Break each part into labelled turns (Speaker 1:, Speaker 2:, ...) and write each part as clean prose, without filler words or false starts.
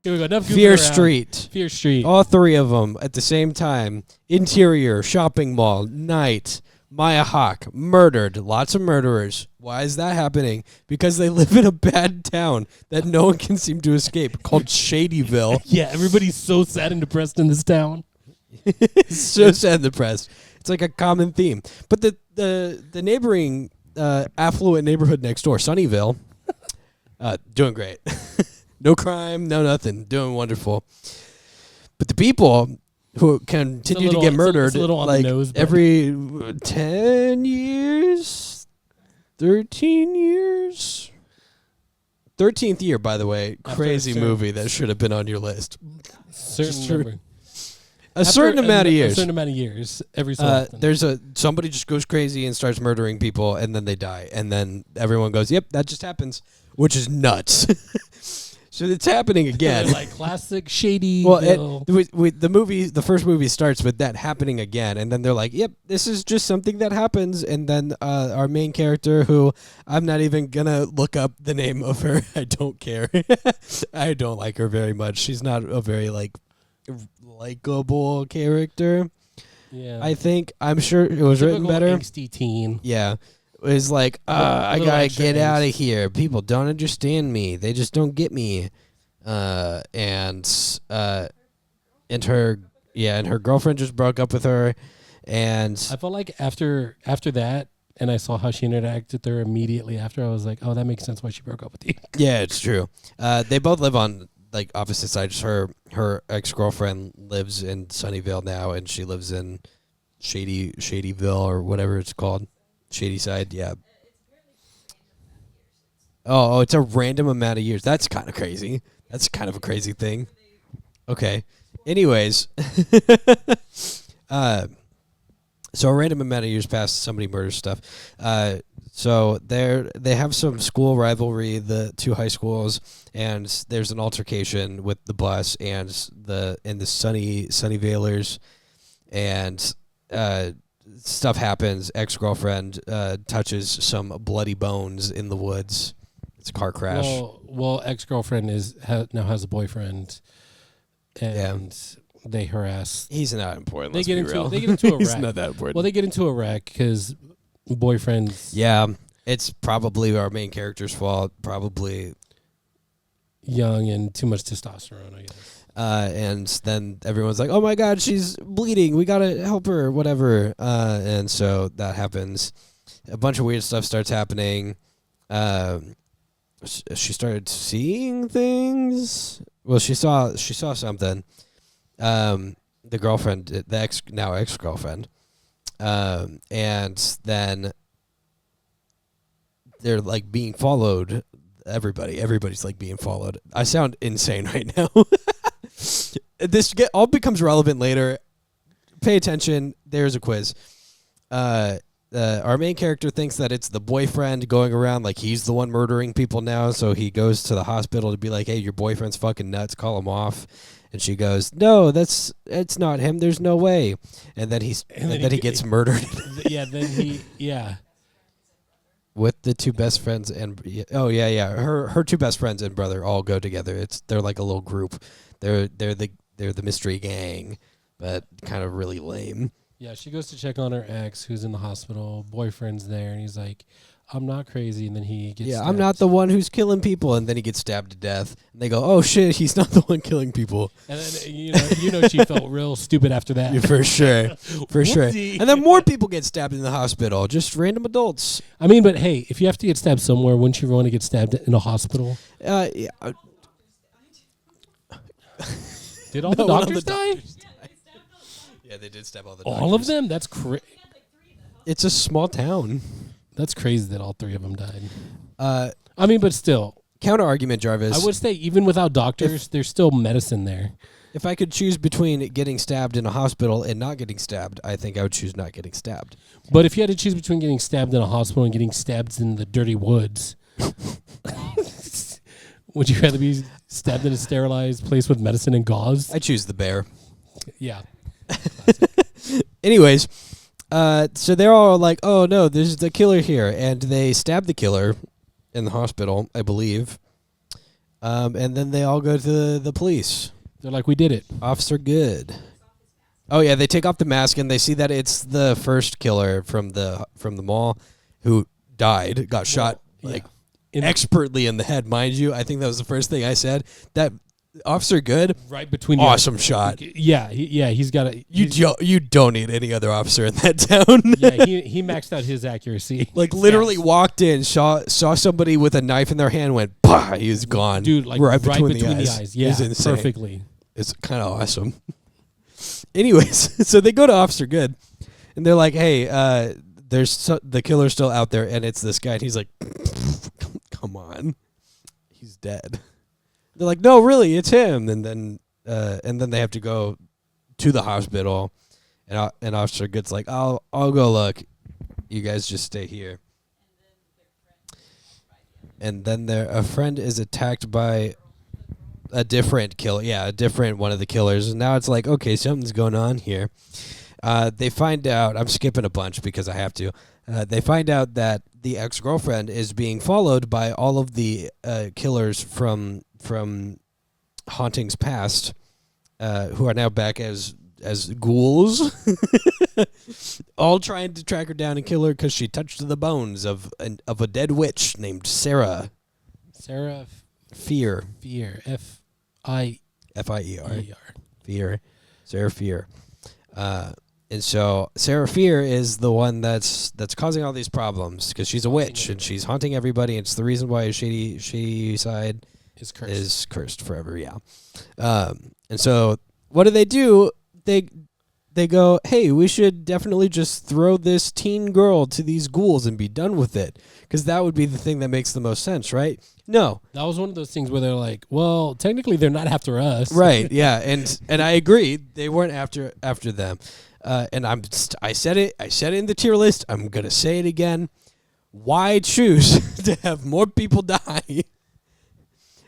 Speaker 1: Here we go. Enough
Speaker 2: Fear
Speaker 1: goofing around.
Speaker 2: Street.
Speaker 1: Fear Street.
Speaker 2: All three of them at the same time. Interior, shopping mall, night. Maya Hawke, murdered. Lots of murderers. Why is that happening? Because they live in a bad town that no one can seem to escape, called Shadyville.
Speaker 1: Yeah, everybody's so sad and depressed in this town.
Speaker 2: So sad and depressed. It's like a common theme. But the neighboring affluent neighborhood next door, Sunnyvale, doing great. No crime, no nothing. Doing wonderful. But the people who continue to get murdered
Speaker 1: it's a little on
Speaker 2: like
Speaker 1: the nose,
Speaker 2: every 10 years, 13 years. 13th year, by the way. Crazy movie that should have been on your list. A certain amount of years.
Speaker 1: A certain amount of years. Every so often.
Speaker 2: There's somebody just goes crazy and starts murdering people, and then they die. And then everyone goes, yep, that just happens, which is nuts. So it's happening again.
Speaker 1: Like classic shady.
Speaker 2: Well, the first movie starts with that happening again, and then they're like, "Yep, this is just something that happens." And then our main character, who I'm not even gonna look up the name of her, I don't care. I don't like her very much. She's not a very likable character.
Speaker 1: Yeah,
Speaker 2: I'm sure it was written better.
Speaker 1: Angsty teen.
Speaker 2: Yeah. Is like, I gotta get out of here. People don't understand me. They just don't get me. And her girlfriend just broke up with her, and
Speaker 1: I felt like after that, and I saw how she interacted with her immediately after, I was like, oh, that makes sense why she broke up with you.
Speaker 2: Yeah, it's true. They both live on like opposite sides. Her ex-girlfriend lives in Sunnyvale now, and she lives in Shadyville or whatever it's called. Shady Side, yeah. Oh, it's a random amount of years. That's kind of crazy. That's kind of a crazy thing. Okay. Anyways, so a random amount of years past somebody murders stuff. So they have some school rivalry, the two high schools, and there's an altercation with the bus and the Sunnyvalers, and stuff happens. Ex-girlfriend touches some bloody bones in the woods. It's a car crash.
Speaker 1: Well, ex-girlfriend now has a boyfriend, and they harass.
Speaker 2: He's not important.
Speaker 1: They get into a wreck.
Speaker 2: He's not that important.
Speaker 1: Well, they get into a wreck because boyfriend's.
Speaker 2: Yeah, it's probably our main character's fault. Probably
Speaker 1: young and too much testosterone, I guess.
Speaker 2: And then everyone's like, oh my God, she's bleeding. We got to help her, whatever. And so that happens. A bunch of weird stuff starts happening. She started seeing things. Well, she saw something. The girlfriend, the ex-girlfriend. And then they're like being followed. Everybody's like being followed. I sound insane right now. This all becomes relevant later. Pay attention. There's a quiz. Our main character thinks that it's the boyfriend going around like he's the one murdering people now, so he goes to the hospital to be like, hey, your boyfriend's fucking nuts, call him off. And she goes, no, it's not him, there's no way. And then he gets murdered.
Speaker 1: Yeah.
Speaker 2: With the two best friends and her two best friends and brother all go together. They're like a little group. They're the mystery gang, but kind of really lame.
Speaker 1: Yeah, she goes to check on her ex who's in the hospital. Boyfriend's there, and he's like, I'm not crazy. And then he gets stabbed.
Speaker 2: I'm not the one who's killing people. And then he gets stabbed to death. And they go, oh, shit, he's not the one killing people.
Speaker 1: And then, she felt real stupid after that.
Speaker 2: Yeah, for sure. For sure. And then more people get stabbed in the hospital, just random adults.
Speaker 1: I mean, but hey, if you have to get stabbed somewhere, wouldn't you want to get stabbed in a hospital?
Speaker 2: Yeah.
Speaker 1: Did all the doctors die?
Speaker 2: Yeah, they did stab all the doctors.
Speaker 1: All of them? That's crazy.
Speaker 2: It's a small town.
Speaker 1: That's crazy that all three of them died. I mean, but still.
Speaker 2: Counter argument, Jarvis.
Speaker 1: I would say even without doctors, there's still medicine there.
Speaker 2: If I could choose between getting stabbed in a hospital and not getting stabbed, I think I would choose not getting stabbed.
Speaker 1: But if you had to choose between getting stabbed in a hospital and getting stabbed in the dirty woods, would you rather be stabbed in a sterilized place with medicine and gauze?
Speaker 2: I choose the bear.
Speaker 1: Yeah.
Speaker 2: Anyways, so they're all like, oh, no, there's the killer here. And they stab the killer in the hospital, I believe. And then they all go to the police.
Speaker 1: They're like, we did it.
Speaker 2: Officer Good. Oh yeah, they take off the mask and they see that it's the first killer from the mall who died, got shot expertly in the head, mind you. I think that was the first thing I said. That Officer Good,
Speaker 1: right between
Speaker 2: awesome shot.
Speaker 1: Yeah, he's got a.
Speaker 2: You don't need any other officer in that town.
Speaker 1: Yeah, he maxed out his accuracy.
Speaker 2: Like literally walked in, saw somebody with a knife in their hand, went, bah, he was gone.
Speaker 1: Dude, like right between the eyes. Yeah, perfectly.
Speaker 2: It's kind of awesome. Anyways, so they go to Officer Good, and they're like, "Hey, the killer's still out there, and it's this guy." And he's like, "Come on, he's dead." They're like, "No, really, it's him." And then they have to go to the hospital, and Officer Good's like, "I'll go look. You guys just stay here." And then a friend is attacked by a different killer. Yeah, a different one of the killers. And now it's like, okay, something's going on here. They find out, I'm skipping a bunch because I have to. They find out that the ex-girlfriend is being followed by all of the killers from hauntings past, who are now back as ghouls, all trying to track her down and kill her because she touched the bones of a dead witch named Sarah.
Speaker 1: Sarah
Speaker 2: Fear.
Speaker 1: F-I-E-R.
Speaker 2: Fear. Sarah Fear. And so Sarah Fear is the one that's causing all these problems because she's a witch and she's haunting everybody. And it's the reason why Shady Side is cursed forever. Yeah. And so what do? They go, hey, we should definitely just throw this teen girl to these ghouls and be done with it, because that would be the thing that makes the most sense, right? No.
Speaker 1: That was one of those things where they're like, well, technically they're not after us.
Speaker 2: Right, yeah, and I agree. They weren't after them. And I said it in the tier list. I'm going to say it again. Why choose to have more people die?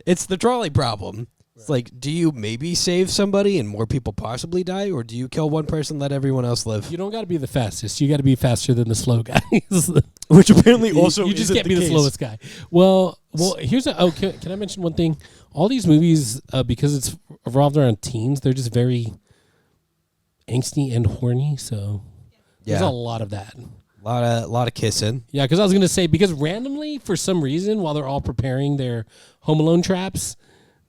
Speaker 2: It's the trolley problem. It's like, do you maybe save somebody and more people possibly die, or do you kill one person, let everyone else live?
Speaker 1: You don't got to be the fastest. You got to be faster than the slow guys.
Speaker 2: Which apparently also
Speaker 1: you just can't be the slowest guy. Well, here's can I mention one thing? All these movies, because it's revolved around teens, they're just very angsty and horny. So there's a lot of that.
Speaker 2: A lot of kissing.
Speaker 1: Yeah, because I was gonna say, because randomly for some reason while they're all preparing their Home Alone traps,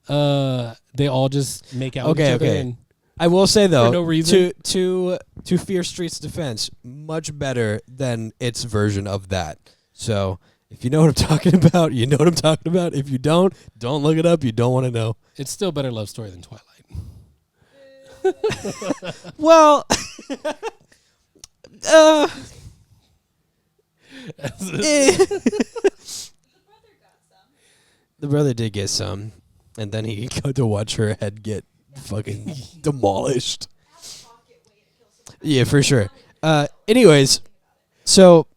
Speaker 1: they all just make out with each other. And
Speaker 2: I will say though,
Speaker 1: for no reason.
Speaker 2: to Fear Street's defense, much better than its version of that. So if you know what I'm talking about, you know what I'm talking about. If you don't look it up. You don't want to know.
Speaker 1: It's still a better love story than Twilight.
Speaker 2: Well, the brother did get some, and then he got to watch her head get fucking demolished. Yeah, for sure. Anyways, so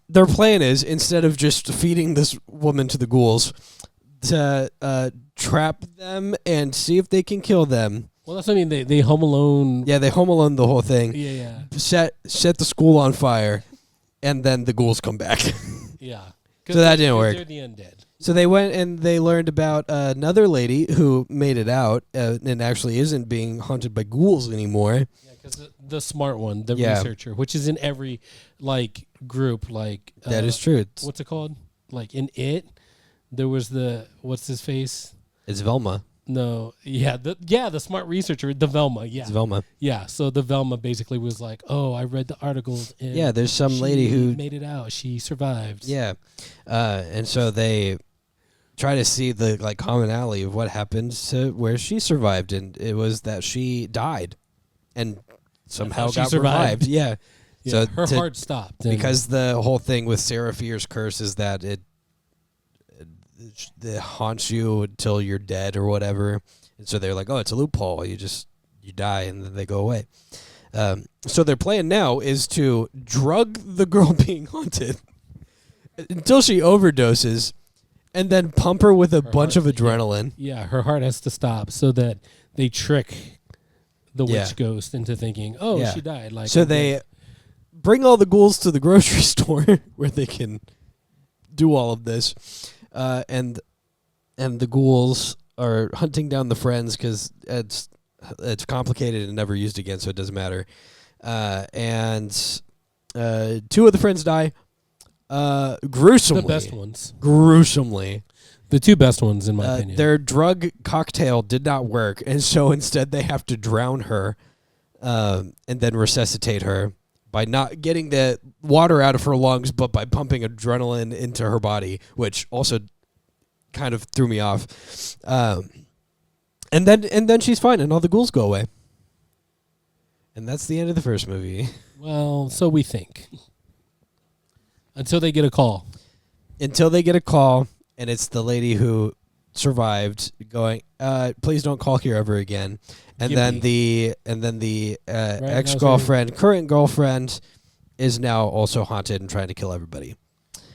Speaker 2: their plan is, instead of just feeding this woman to the ghouls, to trap them and see if they can kill them.
Speaker 1: Well, that's what I mean. They Home Alone.
Speaker 2: Yeah, they Home Alone the whole thing.
Speaker 1: Yeah.
Speaker 2: Set the school on fire, and then the ghouls come back.
Speaker 1: Yeah.
Speaker 2: So that didn't work.
Speaker 1: They're the undead.
Speaker 2: So they went and they learned about another lady who made it out and actually isn't being haunted by ghouls anymore.
Speaker 1: Yeah, because the smart one, the researcher, which is in every group,
Speaker 2: that is true.
Speaker 1: What's it called? Like in It, there was what's his face?
Speaker 2: It's Velma.
Speaker 1: No, the smart researcher, the Velma,
Speaker 2: It's Velma.
Speaker 1: Yeah, so the Velma basically was like, oh, I read the articles. And
Speaker 2: there's some lady who
Speaker 1: made it out. She survived.
Speaker 2: Yeah, and so they try to see the commonality of what happened to where she survived, and it was that she died, and somehow got revived. Yeah.
Speaker 1: So her heart stopped
Speaker 2: because the whole thing with Sarah Fear's curse is that it haunts you until you're dead or whatever, and so they're like, oh, it's a loophole. You die and then they go away. So their plan now is to drug the girl being haunted until she overdoses, and then pump her with a bunch of adrenaline.
Speaker 1: Yeah, her heart has to stop so that they trick the witch ghost into thinking, oh, she died.
Speaker 2: So they bring all the ghouls to the grocery store where they can do all of this. And and the ghouls are hunting down the friends because it's complicated and never used again, so it doesn't matter. And 2 of the friends die. Gruesomely.
Speaker 1: The best ones.
Speaker 2: Gruesomely.
Speaker 1: The 2 best ones, in my opinion.
Speaker 2: Their drug cocktail did not work, and so instead they have to drown her and then resuscitate her by not getting the water out of her lungs, but by pumping adrenaline into her body, which also kind of threw me off. And then she's fine, and all the ghouls go away. And that's the end of the first movie.
Speaker 1: Well, so we think. Until they get a call.
Speaker 2: And it's the lady who survived going, please don't call here ever again. And then the ex-girlfriend, current girlfriend, is now also haunted and trying to kill everybody.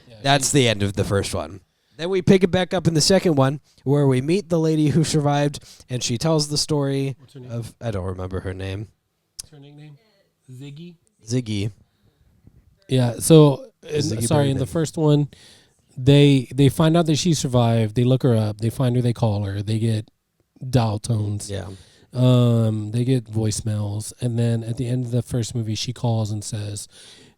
Speaker 2: Yeah, that's the end of the first one. Then we pick it back up in the second one, where we meet the lady who survived, and she tells the story of, I don't remember her name.
Speaker 1: What's her nickname?
Speaker 2: Ziggy.
Speaker 1: Yeah, so, in the first one, they find out that she survived. They look her up. They find her. They call her. They get dial tones.
Speaker 2: Yeah.
Speaker 1: They get voicemails. And then at the end of the first movie, she calls and says,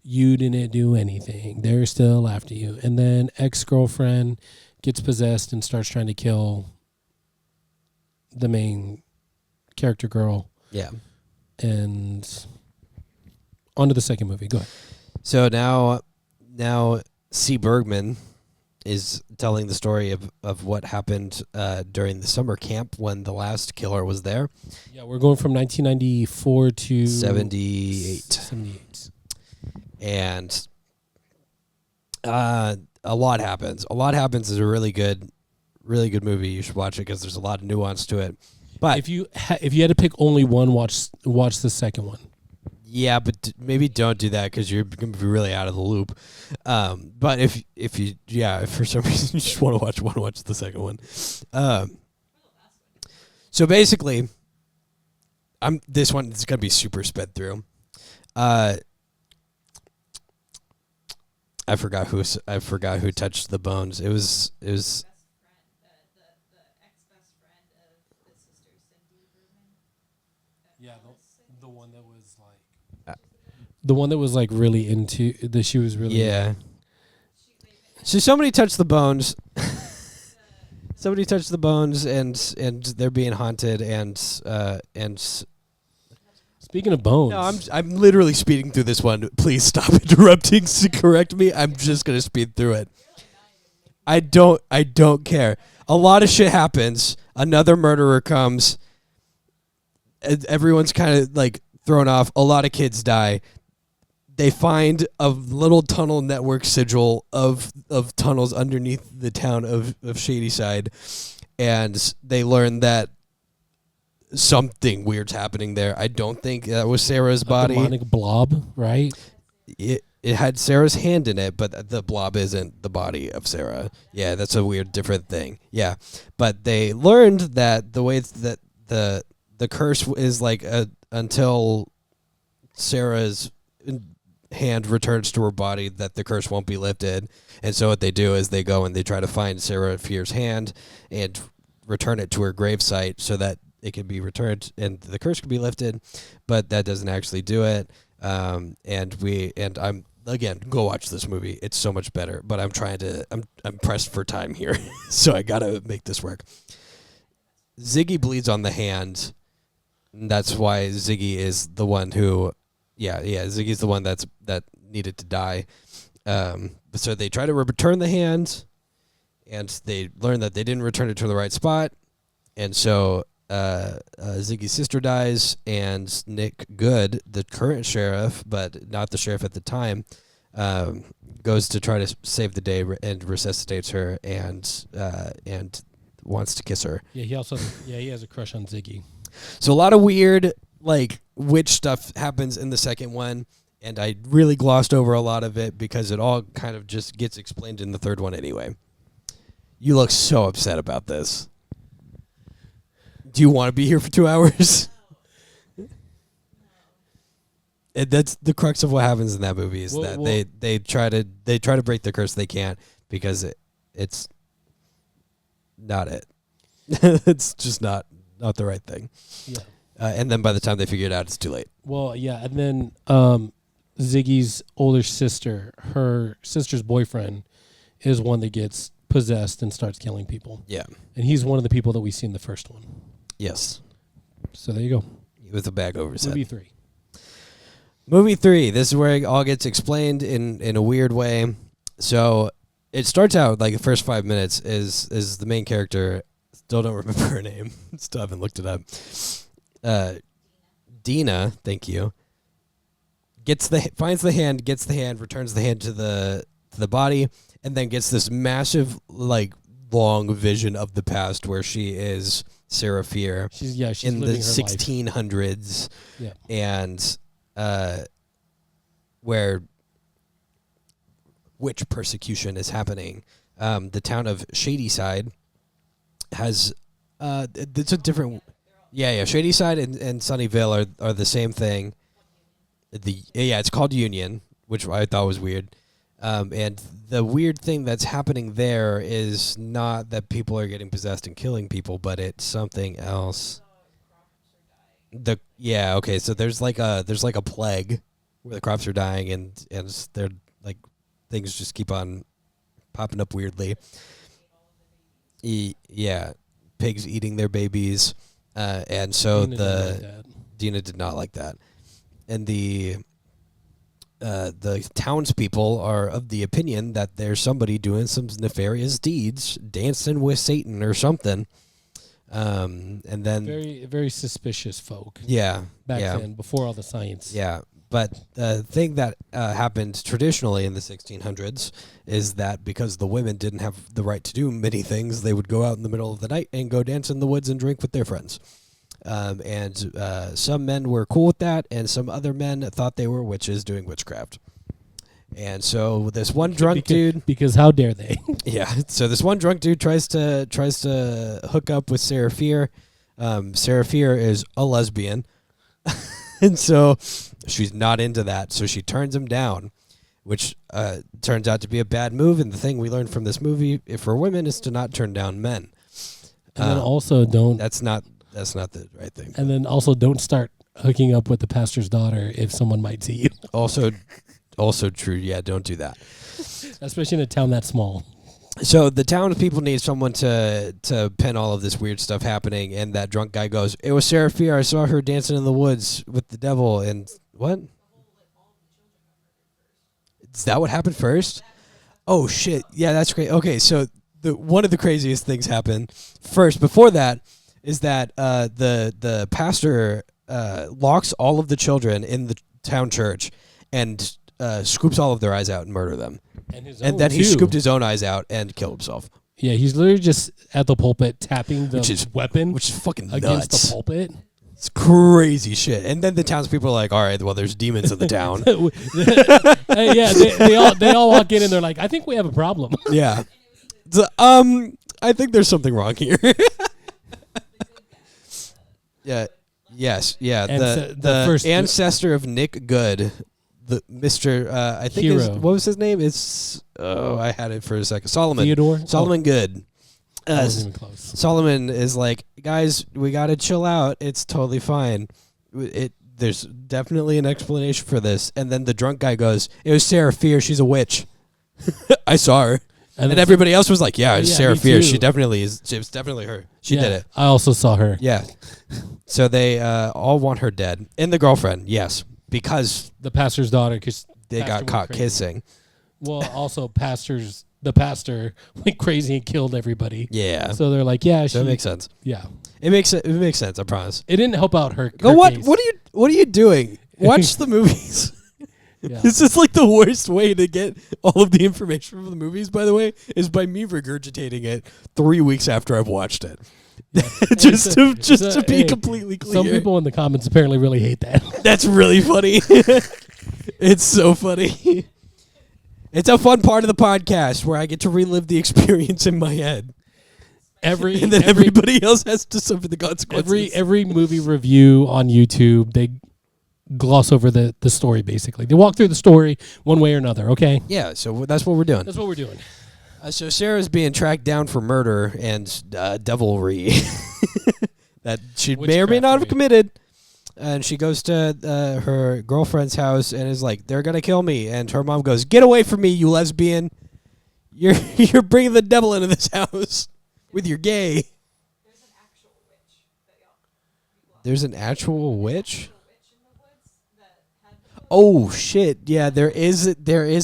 Speaker 1: you didn't do anything. They're still after you. And then ex-girlfriend gets possessed and starts trying to kill the main character girl.
Speaker 2: Yeah.
Speaker 1: And on to the second movie. Go ahead.
Speaker 2: So now C. Bergman is telling the story of what happened during the summer camp when the last killer was there.
Speaker 1: Yeah, we're going from 1994 to
Speaker 2: 78. And a lot happens. A lot happens is a really good movie. You should watch it because there's a lot of nuance to it. But
Speaker 1: if you had to pick only one, watch the second one.
Speaker 2: Yeah, but maybe don't do that because you're going to be really out of the loop. But if for some reason you just want to watch the second one. So basically, this one is going to be super sped through. I forgot who touched the bones. It was
Speaker 3: the ex-best friend of the sister Cindy Bergman.
Speaker 1: Yeah, the one that was like the one that was like really into that. She was really
Speaker 2: So somebody touched the bones. Somebody touched the bones, and they're being haunted, and
Speaker 1: speaking of bones.
Speaker 2: No, I'm literally speeding through this one. Please stop interrupting to correct me. I'm just gonna speed through it. I don't care. A lot of shit happens. Another murderer comes. Everyone's kind of like thrown off. A lot of kids die. They find a little tunnel network sigil of tunnels underneath the town of Shadyside, and they learn that something weird's happening there. I don't think that was Sarah's body.
Speaker 1: Demonic blob, right?
Speaker 2: It had Sarah's hand in it, but the blob isn't the body of Sarah. Yeah, that's a weird, different thing. Yeah, but they learned that the way that the curse is like until Sarah's hand returns to her body, that the curse won't be lifted. And so what they do is they go and they try to find Sarah Fier's hand and return it to her gravesite so that it can be returned and the curse can be lifted, but that doesn't actually do it. And I'm again, go watch this movie. It's so much better, but I'm pressed for time here. So I gotta make this work. Ziggy bleeds on the hand. That's why Ziggy is the one who, Ziggy's the one that needed to die. So they try to return the hand, and they learn that they didn't return it to the right spot, and so Ziggy's sister dies, and Nick Good, the current sheriff, but not the sheriff at the time, goes to try to save the day and resuscitates her, and wants to kiss her.
Speaker 1: Yeah, he has a crush on Ziggy.
Speaker 2: So a lot of weird like witch stuff happens in the second one, and I really glossed over a lot of it because it all kind of just gets explained in the third one anyway. You look so upset about this. Do you want to be here for 2 hours? And that's the crux of what happens in that movie is they try to break the curse. They can't because it's not it. It's just not the right thing.
Speaker 1: Yeah.
Speaker 2: And then by the time they figure it out, it's too late.
Speaker 1: Well, yeah, and then Ziggy's older sister, her sister's boyfriend, is one that gets possessed and starts killing people.
Speaker 2: Yeah.
Speaker 1: And he's one of the people that we see in the first one.
Speaker 2: Yes.
Speaker 1: So there you go.
Speaker 2: With a bag over his head.
Speaker 1: Movie 3.
Speaker 2: Movie 3. This is where it all gets explained in a weird way. So it starts out like the first 5 minutes is the main character. Still don't remember her name. Still haven't looked it up. Dina, thank you. Finds the hand, gets the hand, returns the hand to the body, and then gets this massive like long vision of the past where she is Sarah Fier.
Speaker 1: She's
Speaker 2: in the
Speaker 1: living her
Speaker 2: 1600s.
Speaker 1: life. Yeah.
Speaker 2: And where witch persecution is happening. The town of Shadyside has it's a different Shadyside and Sunnyvale are the same thing. It's called Union, which I thought was weird. And the weird thing that's happening there is not that people are getting possessed and killing people, but it's something else. So there's like a plague where the crops are dying and they're like things just keep on popping up weirdly. Pigs eating their babies, and so Dina did not like that, and the townspeople are of the opinion that there's somebody doing some nefarious deeds, dancing with Satan or something. And then
Speaker 1: Very, very suspicious folk.
Speaker 2: Back
Speaker 1: then, before all the science.
Speaker 2: Yeah, but the thing that happened traditionally in the 1600s is that because the women didn't have the right to do many things, they would go out in the middle of the night and go dance in the woods and drink with their friends. And some men were cool with that, and some other men thought they were witches doing witchcraft. And so this one drunk dude,
Speaker 1: because how dare they?
Speaker 2: So this one drunk dude tries to hook up with Sarah Fier. Sarah Fier is a lesbian, and so she's not into that. So she turns him down, which turns out to be a bad move. And the thing we learned from this movie, for women, is to not turn down men.
Speaker 1: And then also don't.
Speaker 2: That's not the right thing.
Speaker 1: And then also don't start hooking up with the pastor's daughter if someone might see you.
Speaker 2: Also true. Yeah, don't do that.
Speaker 1: Especially in a town that small.
Speaker 2: So the townspeople need someone to pin all of this weird stuff happening, and that drunk guy goes, "It was Sarah Fier. I saw her dancing in the woods with the devil." And what? Is that what happened first? Oh shit! Yeah, that's great. Okay, so one of the craziest things happened first. Before that, is that the pastor locks all of the children in the town church and scoops all of their eyes out and murder them. And then he scooped his own eyes out and killed himself.
Speaker 1: Yeah, he's literally just at the pulpit tapping the weapon,
Speaker 2: which is fucking
Speaker 1: against
Speaker 2: nuts.
Speaker 1: the pulpit.
Speaker 2: It's crazy shit. And then the townspeople are like, "All right, well, there's demons in the town."
Speaker 1: They all walk in and they're like, "I think we have a problem."
Speaker 2: Yeah. So, I think there's something wrong here. Yeah. Yes. Yeah. The
Speaker 1: first
Speaker 2: ancestor of Nick Good. The Mr. I think what was his name? I had it for a second. Solomon.
Speaker 1: Theodore?
Speaker 2: Solomon Good.
Speaker 1: That wasn't even close.
Speaker 2: Solomon is like, guys, we got to chill out. It's totally fine. There's definitely an explanation for this. And then the drunk guy goes, "It was Sarah Fier. She's a witch." I saw her. And everybody else was like, "Yeah, it's Sarah Fier. She definitely is. It was definitely her. She did it."
Speaker 1: I also saw her.
Speaker 2: Yeah. So they all want her dead. And the girlfriend, yes. Because
Speaker 1: the pastor's daughter, because
Speaker 2: they got caught kissing.
Speaker 1: Well, also the pastor went crazy and killed everybody.
Speaker 2: Yeah.
Speaker 1: So they're like, yeah,
Speaker 2: that makes sense.
Speaker 1: Yeah.
Speaker 2: It makes sense, I promise.
Speaker 1: It didn't help out her.
Speaker 2: What?
Speaker 1: Case.
Speaker 2: What are you doing? Watch the movies.
Speaker 1: Yeah.
Speaker 2: This is like the worst way to get all of the information from the movies, by the way, is by me regurgitating it 3 weeks after I've watched it. Yeah. just to be completely clear.
Speaker 1: Some people in the comments apparently really hate that.
Speaker 2: That's really funny. It's so funny. It's a fun part of the podcast where I get to relive the experience in my head. And then everybody else has to suffer the consequences.
Speaker 1: Every movie review on YouTube, they gloss over the story, basically. They walk through the story one way or another, okay?
Speaker 2: Yeah, so that's what we're doing.
Speaker 1: That's what we're doing.
Speaker 2: So Sarah's being tracked down for murder and devilry that she may or may not have committed. And she goes to her girlfriend's house and is like, "They're gonna kill me." And her mom goes, "Get away from me, you lesbian! You're bringing the devil into this house with your gay."
Speaker 3: There's an actual witch that y'all.
Speaker 2: There's an actual witch?
Speaker 3: Witch in the woods that had.
Speaker 2: Oh shit! Yeah, there is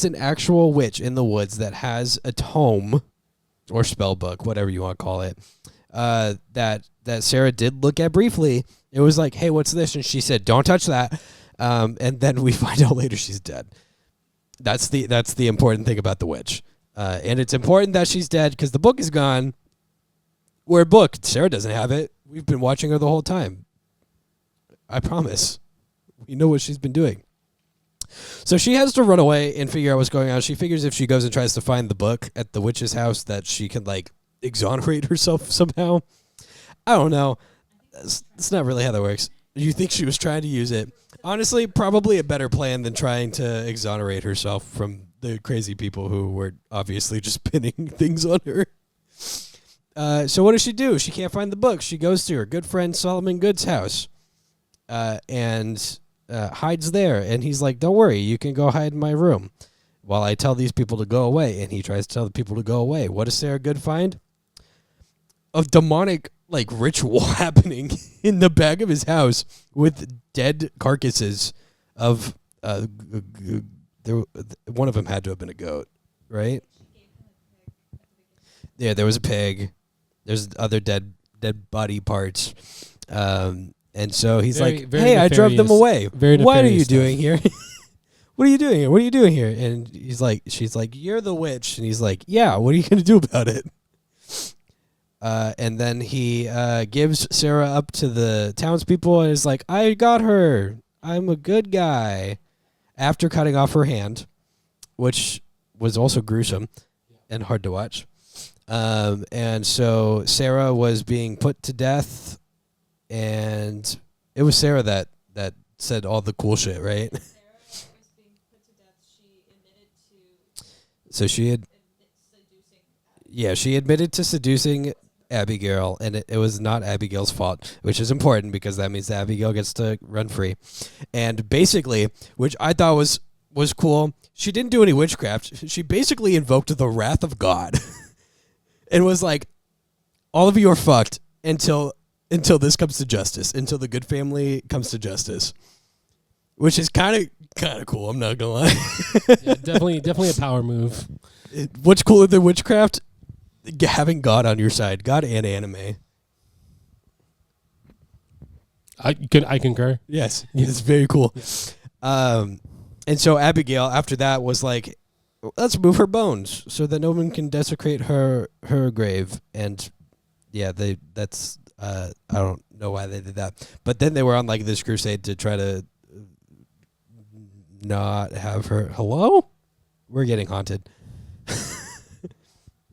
Speaker 2: an actual witch in the woods that has a tome or spell book, whatever you want to call it. That Sarah did look at briefly. It was like, "Hey, what's this?" And she said, "Don't touch that." And then we find out later she's dead. That's the important thing about the witch. And it's important that she's dead because the book is gone. We're booked. Sarah doesn't have it. We've been watching her the whole time. I promise. We know what she's been doing. So she has to run away and figure out what's going on. She figures if she goes and tries to find the book at the witch's house that she can, like, exonerate herself somehow. I don't know. That's not really how that works. You think she was trying to use it. Honestly, probably a better plan than trying to exonerate herself from the crazy people who were obviously just pinning things on her. So what does she do? She can't find the book. She goes to her good friend Solomon Good's house and hides there. And he's like, "Don't worry, you can go hide in my room while I tell these people to go away." And he tries to tell the people to go away. What does Sarah Good find? A demonic ritual happening in the back of his house with dead carcasses of one of them had to have been a goat, right? Yeah, there was a pig. There's other dead body parts. And so he's like, "Hey, I drove them away. What are you doing here? What are you doing here? What are you doing here?" And she's like, "You're the witch." And he's like, "Yeah, what are you going to do about it?" And then he gives Sarah up to the townspeople and is like, "I got her. I'm a good guy." After cutting off her hand, which was also gruesome and hard to watch. And so Sarah was being put to death, and it was Sarah that said all the cool shit, right?
Speaker 3: Sarah was being put to death. She admitted to.
Speaker 2: So she had.
Speaker 3: Seducing.
Speaker 2: Yeah, she admitted to seducing Abigail, and it was not Abigail's fault, which is important because that means that Abigail gets to run free. And basically, which I thought was cool, she didn't do any witchcraft. She basically invoked the wrath of God and was like, "All of you are fucked until this comes to justice, until the good family comes to justice," which is kind of cool. I'm not gonna lie.
Speaker 1: Yeah, definitely a power move.
Speaker 2: What's cooler than witchcraft? Having God on your side, God and anime.
Speaker 1: I concur.
Speaker 2: Yes, it's very cool. Yeah. And so Abigail, after that, was like, "Let's move her bones so that no one can desecrate her grave." And yeah, that's I don't know why they did that, but then they were on like this crusade to try to not have her. Hello, we're getting haunted.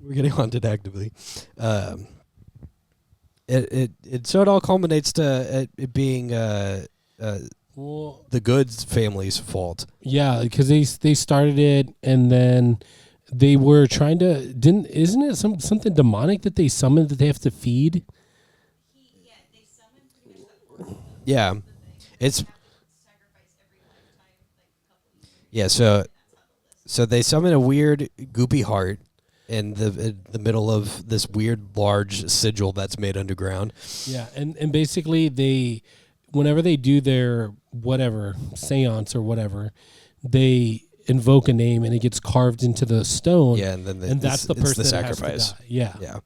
Speaker 2: We're getting haunted actively. So it all culminates to it being the Goods family's fault.
Speaker 1: Yeah, because they started it, and then they were trying to isn't it something demonic that they summoned that they have to feed?
Speaker 3: They summoned pretty much that orc.
Speaker 2: Yeah, it's
Speaker 3: Sacrifice every lifetime, couple years.
Speaker 2: yeah. So they summon a weird goopy heart in the middle of this weird large sigil that's made underground.
Speaker 1: Yeah, and basically whenever they do their whatever seance or whatever, they invoke a name and it gets carved into the stone.
Speaker 2: Yeah, and then
Speaker 1: that's the person
Speaker 2: the
Speaker 1: that has to
Speaker 2: sacrifice.
Speaker 1: die. Yeah,
Speaker 2: yeah,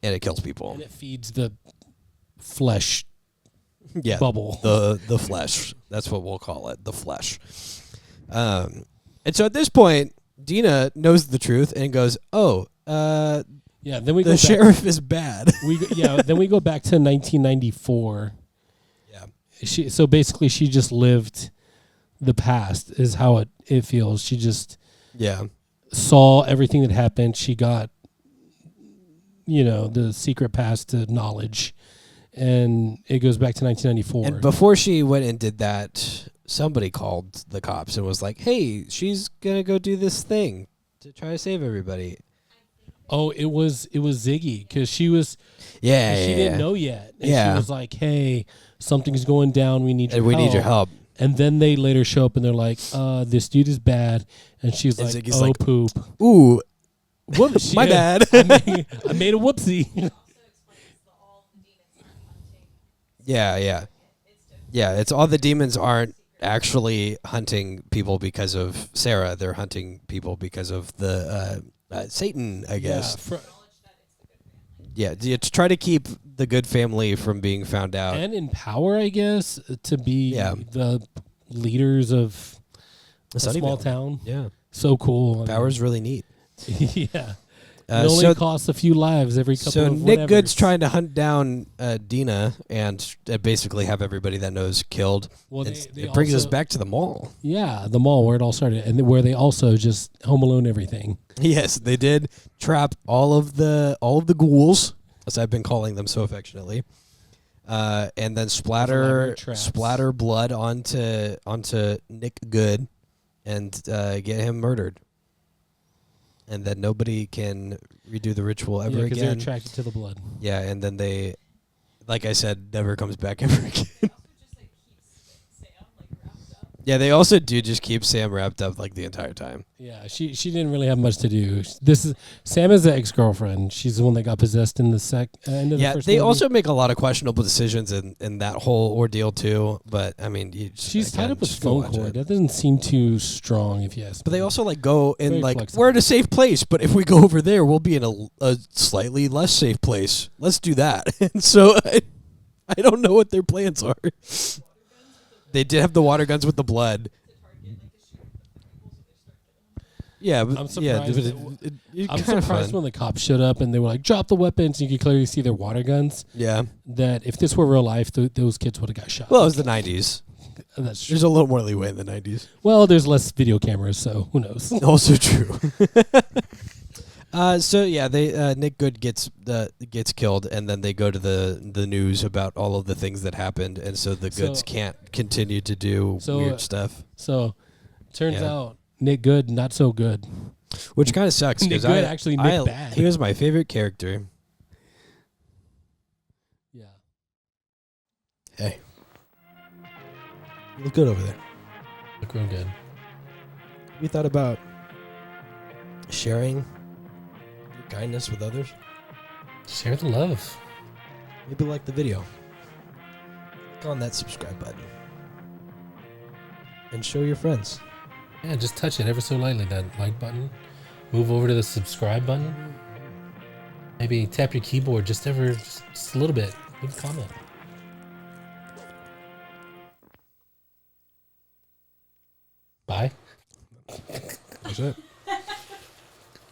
Speaker 2: and it kills people.
Speaker 1: And it feeds the flesh.
Speaker 2: Yeah,
Speaker 1: bubble.
Speaker 2: The flesh. That's what we'll call it. The flesh. And so at this point, Dina knows the truth and goes, "Oh,
Speaker 1: yeah." Then we
Speaker 2: the sheriff is bad.
Speaker 1: Then we go back to 1994.
Speaker 2: Yeah.
Speaker 1: So basically, she just lived the past. Is how it feels. She just saw everything that happened. She got the secret past to knowledge, and it goes back to 1994.
Speaker 2: And before she went and did that, somebody called the cops and was like, "Hey, she's gonna go do this thing to try to save everybody."
Speaker 1: Oh, it was Ziggy because she was
Speaker 2: Yeah,
Speaker 1: she
Speaker 2: yeah,
Speaker 1: didn't
Speaker 2: yeah.
Speaker 1: know yet. And
Speaker 2: Yeah.
Speaker 1: she was like, "Hey, something's going down. We need your
Speaker 2: We need your help.
Speaker 1: And then they later show up and they're like, "This dude is bad," and she's
Speaker 2: And
Speaker 1: like,
Speaker 2: Ziggy's
Speaker 1: "Oh,
Speaker 2: like,
Speaker 1: poop."
Speaker 2: Ooh,
Speaker 1: Whoops,
Speaker 2: my bad.
Speaker 1: I made a whoopsie.
Speaker 3: Also explains that all the demons aren't hunting.
Speaker 2: Yeah, yeah. Yeah, it's all the demons aren't actually hunting people because of Sarah. They're hunting people because of the Satan, I guess. Yeah, to try to keep the good family from being found out.
Speaker 1: And in power, I guess, to be
Speaker 2: Yeah.
Speaker 1: the leaders of a
Speaker 2: Sunnyvale.
Speaker 1: small town.
Speaker 2: Yeah.
Speaker 1: So cool. I mean,
Speaker 2: Power's really neat.
Speaker 1: yeah. It only
Speaker 2: So
Speaker 1: costs a few lives every couple
Speaker 2: So
Speaker 1: of
Speaker 2: Nick
Speaker 1: whatevers.
Speaker 2: Good's trying to hunt down Dina and basically have everybody that knows killed.
Speaker 1: Well,
Speaker 2: It brings us back to the mall.
Speaker 1: Yeah, the mall where it all started, and where they also just Home Alone everything.
Speaker 2: Yes, they did trap all of the ghouls, as I've been calling them so affectionately, and then splatter blood onto Nick Good, and get him murdered. And then nobody can redo the ritual ever
Speaker 1: because they're
Speaker 2: again.
Speaker 1: attracted to the blood.
Speaker 2: Yeah, and then they, like I said, never comes back ever again. Yeah, they also do just keep Sam wrapped up like the entire time.
Speaker 1: Yeah, she didn't really have much to do. Sam is the ex-girlfriend. She's the one that got possessed in the end of the first
Speaker 2: they
Speaker 1: movie.
Speaker 2: also make a lot of questionable decisions in that whole ordeal too. But I mean,
Speaker 1: she's tied up with
Speaker 2: just go
Speaker 1: phone
Speaker 2: watch
Speaker 1: cord.
Speaker 2: it.
Speaker 1: That doesn't seem too strong, if you ask
Speaker 2: But
Speaker 1: me.
Speaker 2: they also like go in
Speaker 1: Very
Speaker 2: like
Speaker 1: flexible.
Speaker 2: we're in a safe place, but if we go over there, we'll be in a slightly less safe place. Let's do that. And so I don't know what their plans are. They did have the water guns with the blood. Yeah, but
Speaker 1: I'm surprised.
Speaker 2: it's
Speaker 1: I'm
Speaker 2: kinda
Speaker 1: surprised
Speaker 2: fun.
Speaker 1: when the cops showed up and they were like, "Drop the weapons." You could clearly see their water guns.
Speaker 2: Yeah.
Speaker 1: That if this were real life, those kids would have got shot.
Speaker 2: Well, it was the 90s.
Speaker 1: That's true.
Speaker 2: There's a little more leeway in the 90s.
Speaker 1: Well, there's less video cameras, so who knows?
Speaker 2: Also true. So yeah, they Nick Good gets killed, and then they go to the news about all of the things that happened, and so the Goods can't continue to do weird stuff.
Speaker 1: So, turns out Nick Good not so good.
Speaker 2: Which kind of sucks
Speaker 1: Nick
Speaker 2: because
Speaker 1: Good actually Nick bad.
Speaker 2: He was my favorite character.
Speaker 1: Yeah.
Speaker 2: Hey, you look good over there.
Speaker 1: Look real good.
Speaker 2: We thought about sharing your kindness with others.
Speaker 1: Share the love.
Speaker 2: Maybe like the video. Click on that subscribe button and show your friends.
Speaker 1: Yeah, just touch it ever so lightly, that like button. Move over to the subscribe button. Maybe tap your keyboard just a little bit. Leave a comment. Bye.
Speaker 2: That's it.